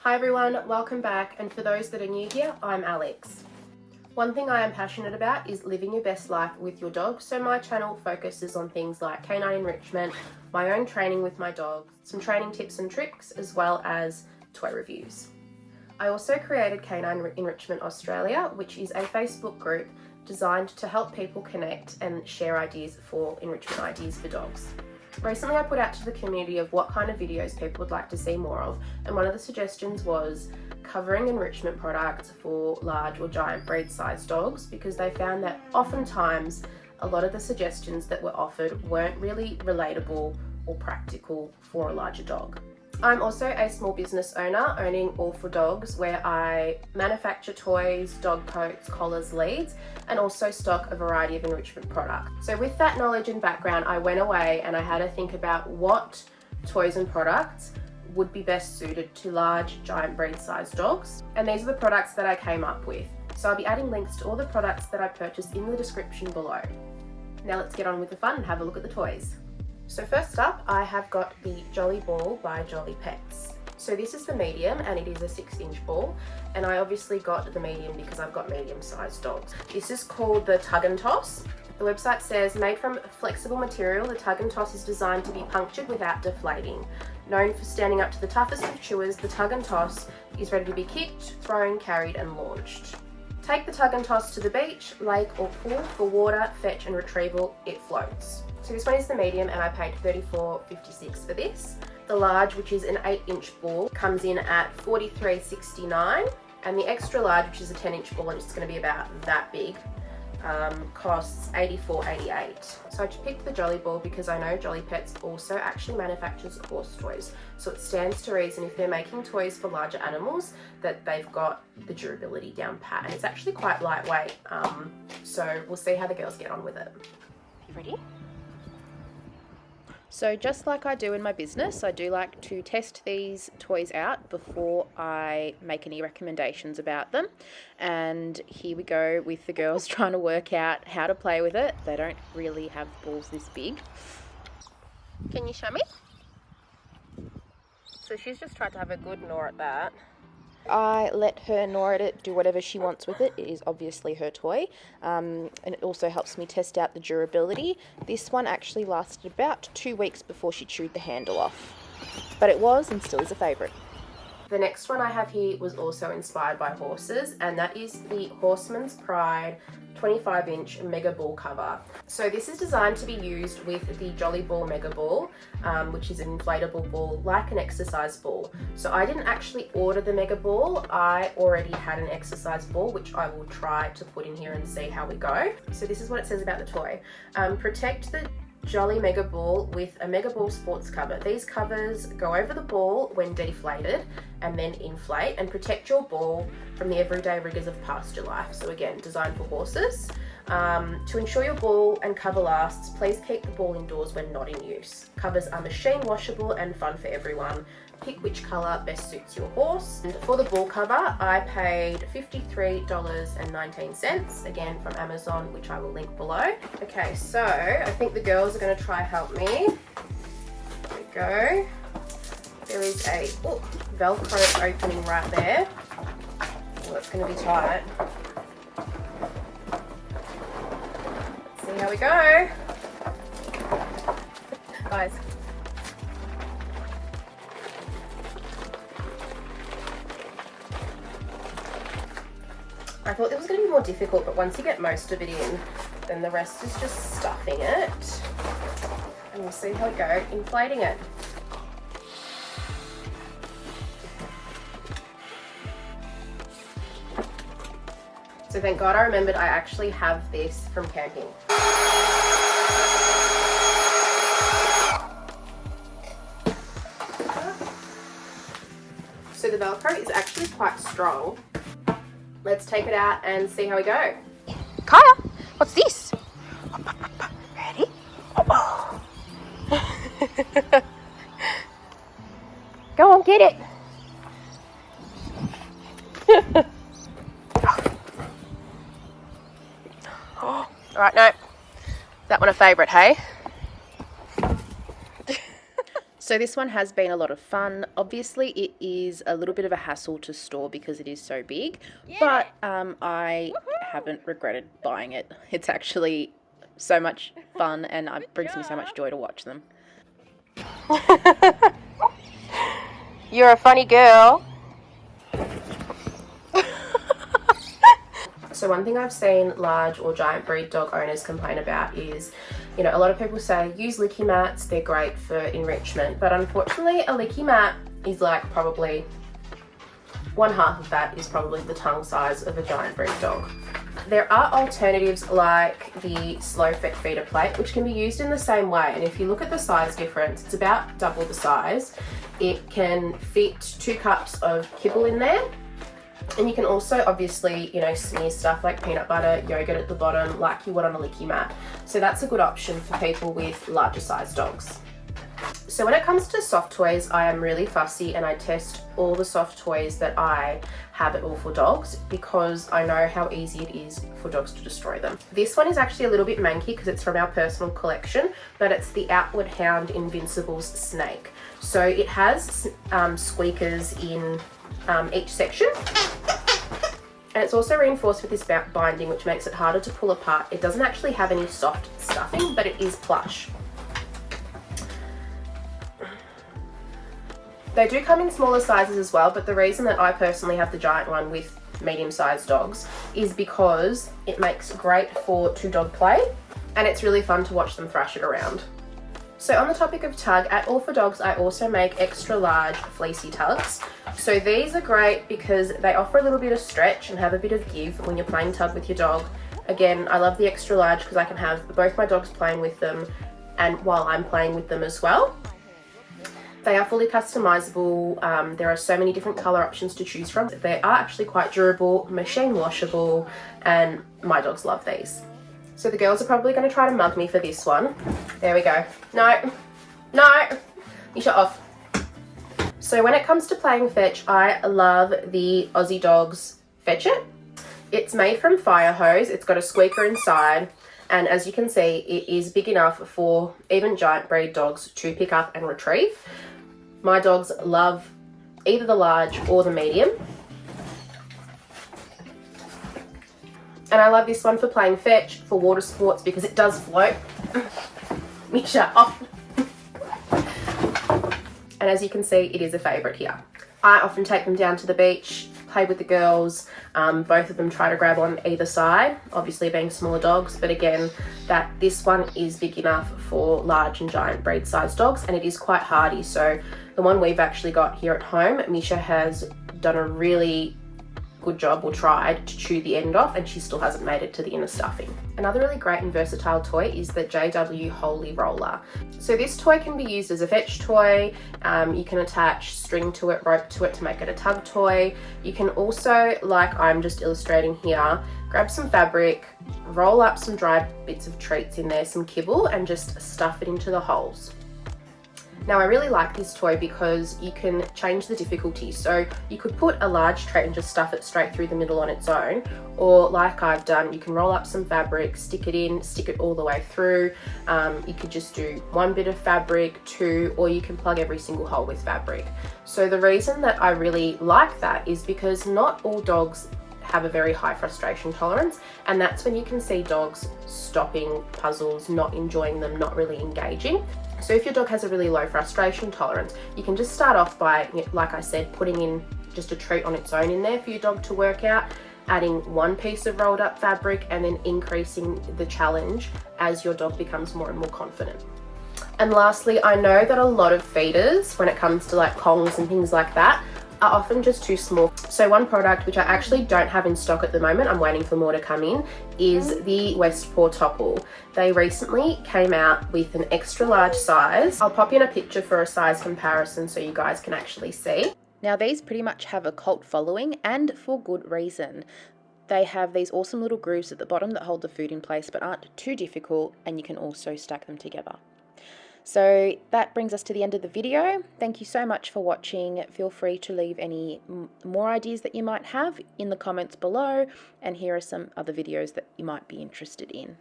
Hi everyone, welcome back, and for those that are new here, I'm Alex. One thing I am passionate about is living your best life with your dog, so my channel focuses on things like canine enrichment, my own training with my dog, some training tips and tricks, as well as toy reviews. I also created Canine Enrichment Australia, which is a Facebook group designed to help people connect and share ideas for enrichment ideas for dogs. Recently I put out to the community of what kind of videos people would like to see more of, and one of the suggestions was covering enrichment products for large or giant breed sized dogs, because they found that oftentimes a lot of the suggestions that were offered weren't really relatable or practical for a larger dog. I'm also a small business owner owning All for Dogs, where I manufacture toys, dog coats, collars, leads, and also stock a variety of enrichment products. So with that knowledge and background, I went away and I had to think about what toys and products would be best suited to large, giant breed sized dogs. And these are the products that I came up with. So I'll be adding links to all the products that I purchased in the description below. Now let's get on with the fun and have a look at the toys. So first up, I have got the Jolly Ball by Jolly Pets. So this is the medium and it is a 6-inch ball, and I obviously got the medium because I've got medium-sized dogs. This is called the Tug'n'Toss. The website says, made from flexible material, the Tug'n'Toss is designed to be punctured without deflating. Known for standing up to the toughest of chewers, the Tug'n'Toss is ready to be kicked, thrown, carried and launched. Take the Tug'n'Toss to the beach, lake or pool for water, fetch and retrieval, it floats. So this one is the medium and I paid $34.56 for this. The large, which is an 8-inch ball, comes in at $43.69, and the extra large, which is a 10-inch ball and it's going to be about that big, costs $84.88. So I picked the Jolly Ball because I know Jolly Pets also actually manufactures horse toys, so it stands to reason if they're making toys for larger animals that they've got the durability down pat, and it's actually quite lightweight, so we'll see how the girls get on with it. You ready? So just like I do in my business, I do like to test these toys out before I make any recommendations about them. And here we go with the girls trying to work out how to play with it. They don't really have balls this big. Can you show me? So she's just tried to have a good gnaw at that. I let her gnaw at it, do whatever she wants with it. It is obviously her toy, and it also helps me test out the durability. This one actually lasted about 2 weeks before she chewed the handle off, but it was and still is a favourite. The next one I have here was also inspired by horses, and that is the Horseman's Pride 25-inch Mega Ball cover. So this is designed to be used with the Jolly Ball Mega Ball, which is an inflatable ball like an exercise ball. So I didn't actually order the Mega Ball, I already had an exercise ball, which I will try to put in here and see how we go. So this is what it says about the toy. Protect the Jolly Mega Ball with a Mega Ball sports cover. These covers go over the ball when deflated and then inflate, and protect your ball from the everyday rigors of pasture life. So again, designed for horses. To ensure your ball and cover lasts, please keep the ball indoors when not in use. Covers are machine washable and fun for everyone. Pick which colour best suits your horse. And for the ball cover, I paid $53.19, again from Amazon, which I will link below. Okay, so I think the girls are going to try help me. There we go. There is a Velcro opening right there. Oh, that's going to be tight. Let's see how we go. Guys. I thought it was going to be more difficult, but once you get most of it in, then the rest is just stuffing it. And we'll see how we go, inflating it. So thank God I remembered I actually have this from camping. So the Velcro is actually quite strong. Let's take it out and see how we go. Kaya, what's this? Ready? Oh. Go on, get it. All right, no, that one a favourite, hey? So this one has been a lot of fun. Obviously it is a little bit of a hassle to store because it is so big, but I haven't regretted buying it. It's actually so much fun and it brings me so much joy to watch them. You're a funny girl. So one thing I've seen large or giant breed dog owners complain about is, you know, a lot of people say use licky mats, they're great for enrichment, but unfortunately a licky mat is like probably 1/2 of that is probably the tongue size of a giant breed dog. There are alternatives like the slow feeder plate, which can be used in the same way, and if you look at the size difference, it's about double the size. It can fit 2 cups of kibble in there. And you can also obviously, you know, smear stuff like peanut butter, yogurt at the bottom like you would on a licky mat. So that's a good option for people with larger size dogs. So when it comes to soft toys, I am really fussy and I test all the soft toys that I have at All for Dogs because I know how easy it is for dogs to destroy them. This one is actually a little bit manky because it's from our personal collection, but it's the Outward Hound Invincible's Snake. So it has squeakers in each section, and it's also reinforced with this binding, which makes it harder to pull apart. It doesn't actually have any soft stuffing, but it is plush. They do come in smaller sizes as well, but the reason that I personally have the giant one with medium-sized dogs is because it makes great for 2-dog play, and it's really fun to watch them thrash it around. So on the topic of tug, at All for Dogs I also make extra large fleecy tugs. So these are great because they offer a little bit of stretch and have a bit of give when you're playing tug with your dog. Again, I love the extra large because I can have both my dogs playing with them and while I'm playing with them as well. They are fully customizable. There are so many different color options to choose from. They are actually quite durable, machine washable, and my dogs love these. So the girls are probably going to try to mug me for this one. There we go. No, you shut off. So when it comes to playing fetch, I love the Aussie Dogs Fetch It. It's made from fire hose. It's got a squeaker inside, and as you can see, it is big enough for even giant breed dogs to pick up and retrieve. My dogs love either the large or the medium. And I love this one for playing fetch, for water sports, because it does float. Misha, off. And as you can see, it is a favourite here. I often take them down to the beach, play with the girls. Both of them try to grab on either side, obviously being smaller dogs, but again, this one is big enough for large and giant breed size dogs, and it is quite hardy. So the one we've actually got here at home, Misha has done a really good job, or tried to chew the end off, and she still hasn't made it to the inner stuffing. Another really great and versatile toy is the JW Hol-ee Roller. So this toy can be used as a fetch toy. You can attach string to it, rope to it to make it a tug toy. You can also, like I'm just illustrating here, grab some fabric, roll up some dry bits of treats in there, some kibble, and just stuff it into the holes. Now I really like this toy because you can change the difficulty. So you could put a large trait and just stuff it straight through the middle on its own, or like I've done, you can roll up some fabric, stick it in, stick it all the way through. You could just do 1 bit of fabric, 2, or you can plug every single hole with fabric. So the reason that I really like that is because not all dogs have a very high frustration tolerance, and that's when you can see dogs stopping puzzles, not enjoying them, not really engaging. So if your dog has a really low frustration tolerance, you can just start off by, like I said, putting in just a treat on its own in there for your dog to work out, adding 1 piece of rolled up fabric, and then increasing the challenge as your dog becomes more and more confident. And lastly, I know that a lot of feeders, when it comes to like Kongs and things like that, are often just too small. So one product which I actually don't have in stock at the moment, I'm waiting for more to come in, is the Westpaw Toppl. They recently came out with an extra large size. I'll pop in a picture for a size comparison so you guys can actually see. Now these pretty much have a cult following, and for good reason. They have these awesome little grooves at the bottom that hold the food in place but aren't too difficult, and you can also stack them together. So that brings us to the end of the video. Thank you so much for watching. Feel free to leave any more ideas that you might have in the comments below, and here are some other videos that you might be interested in.